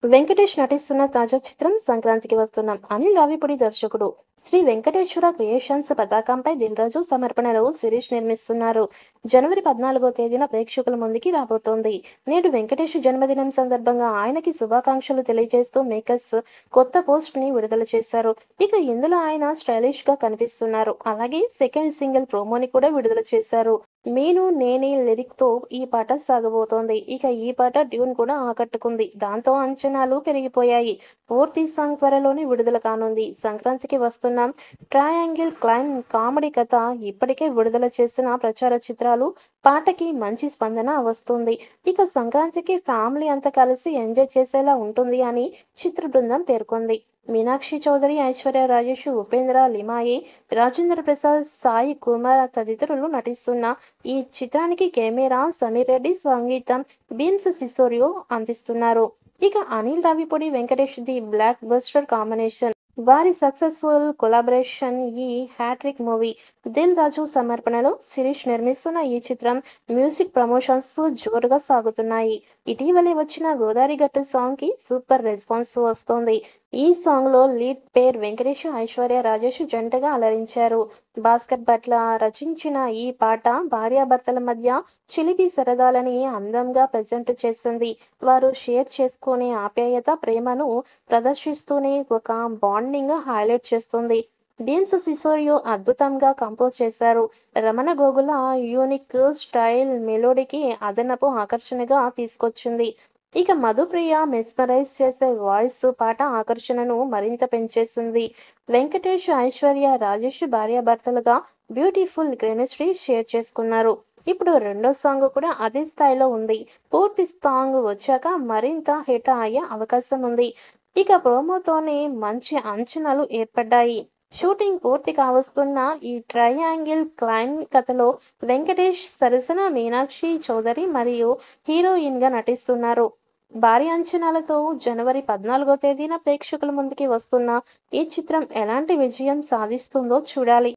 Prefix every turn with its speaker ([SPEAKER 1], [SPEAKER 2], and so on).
[SPEAKER 1] వెంకటేష్ నటిస్తున్న తాజా చిత్రం సంక్రాంతికి వస్తున్నాం. అనిల్ రావిపూడి దర్శకుడు. శ్రీ వెంకటేశ్వర క్రియేషన్స్ పతాకంపై దిల్రాజు సమర్పణలో శిరీష్ నిర్మిస్తున్నారు. జనవరి 14వ తేదీన ప్రేక్షకుల ముందుకి రాబోతోంది. నేడు వెంకటేష్ జన్మదినం సందర్భంగా ఆయనకి శుభాకాంక్షలు తెలియజేస్తూ మేకర్స్ కొత్త పోస్ట్ ని విడుదల చేశారు. ఇక ఇందులో ఆయన స్టైలిష్ గా కనిపిస్తున్నారు. అలాగే సెకండ్ సింగిల్ ప్రోమోని కూడా విడుదల చేశారు. మీను నేనే లిరిక్ తో ఈ పాట సాగబోతోంది. ఇక ఈ పాట ట్యూన్ కూడా ఆకట్టుకుంది. దాంతో అంచనాలు పెరిగిపోయాయి. పూర్తి సాంగ్ త్వరలోనే విడుదల కానుంది. సంక్రాంతికి వస్తున్న ట్రయాంగిల్ క్లైమ్ కామెడీ కథ ఇప్పటికే విడుదల చేసిన ప్రచార చిత్రాలు పాటకి మంచి స్పందన వస్తుంది. ఇక సంక్రాంతికి ఫ్యామిలీ అంతా కలిసి ఎంజాయ్ చేసేలా ఉంటుంది అని చిత్ర బృందం పేర్కొంది. మీనాక్షి చౌదరి, ఐశ్వర్య రాజేష్, ఉపేంద్ర లిమాయి, రాజేంద్ర ప్రసాద్, సాయి కుమార్ తదితరులు నటిస్తున్న ఈ చిత్రానికి కెమెరా సమీర్ రెడ్డి, సంగీతం బీమ్స్ సిసోరియో అందిస్తున్నారు. ఇక Anil Ravipudi Venkatesh the block buster combination. వారి సక్సెస్ఫుల్ కొలాబరేషన్ ఈ హ్యాట్రిక్ మూవీ. దిల్ రాజు సమర్పణలో శిరీష్ నిర్మిస్తున్న ఈ చిత్రం మ్యూజిక్ ప్రమోషన్స్ జోరుగా సాగుతున్నాయి. ఇటీవలే వచ్చిన గోదారి గట్టు సాంగ్ కి సూపర్ రెస్పాన్స్ వస్తోంది. ఈ సాంగ్ లో లీడ్ పేర్ వెంకటేష్, ఐశ్వర్య రాజేష్ జంటగా అలరించారు. భాస్కర్ భట్ల రచించిన ఈ పాట భార్యాభర్తల మధ్య చిలిపి సరదాలని అందంగా ప్రజెంట్ చేస్తుంది. వారు షేర్ చేసుకునే ఆప్యాయత, ప్రేమను ప్రదర్శిస్తూనే ఒక బాండింగ్ హైలైట్ చేస్తుంది. బీన్స్ సిసోరియో అద్భుతంగా కంపోజ్ చేశారు. రమణ గోగుల యూనిక్ స్టైల్ మెలోడీకి అదనపు ఆకర్షణగా తీసుకొచ్చింది. ఇక మధుప్రియ మెస్మరైజ్ చేసే వాయిస్ పాట ఆకర్షణను మరింత పెంచేసింది. వెంకటేష్, ఐశ్వర్య రాజేష్ భార్యాభర్తలుగా బ్యూటిఫుల్ కెమిస్ట్రీ షేర్ చేసుకున్నారు. ఇప్పుడు రెండో సాంగ్ కూడా అదే స్థాయిలో ఉంది. పూర్తి సాంగ్ వచ్చాక మరింత హిట్ అయ్యే అవకాశం ఉంది. ఇక ప్రోమోతోనే మంచి అంచనాలు ఏర్పడ్డాయి. షూటింగ్ పూర్తి కావస్తున్న ఈ ట్రయాంగిల్ క్లైమ్ కథలో వెంకటేష్ సరసన మీనాక్షి చౌదరి మరియు హీరోయిన్ గా నటిస్తున్నారు. భారీ అంచనాలతో జనవరి 14వ తేదీన ప్రేక్షకుల ముందుకి వస్తున్న ఈ చిత్రం ఎలాంటి విజయం సాధిస్తుందో చూడాలి.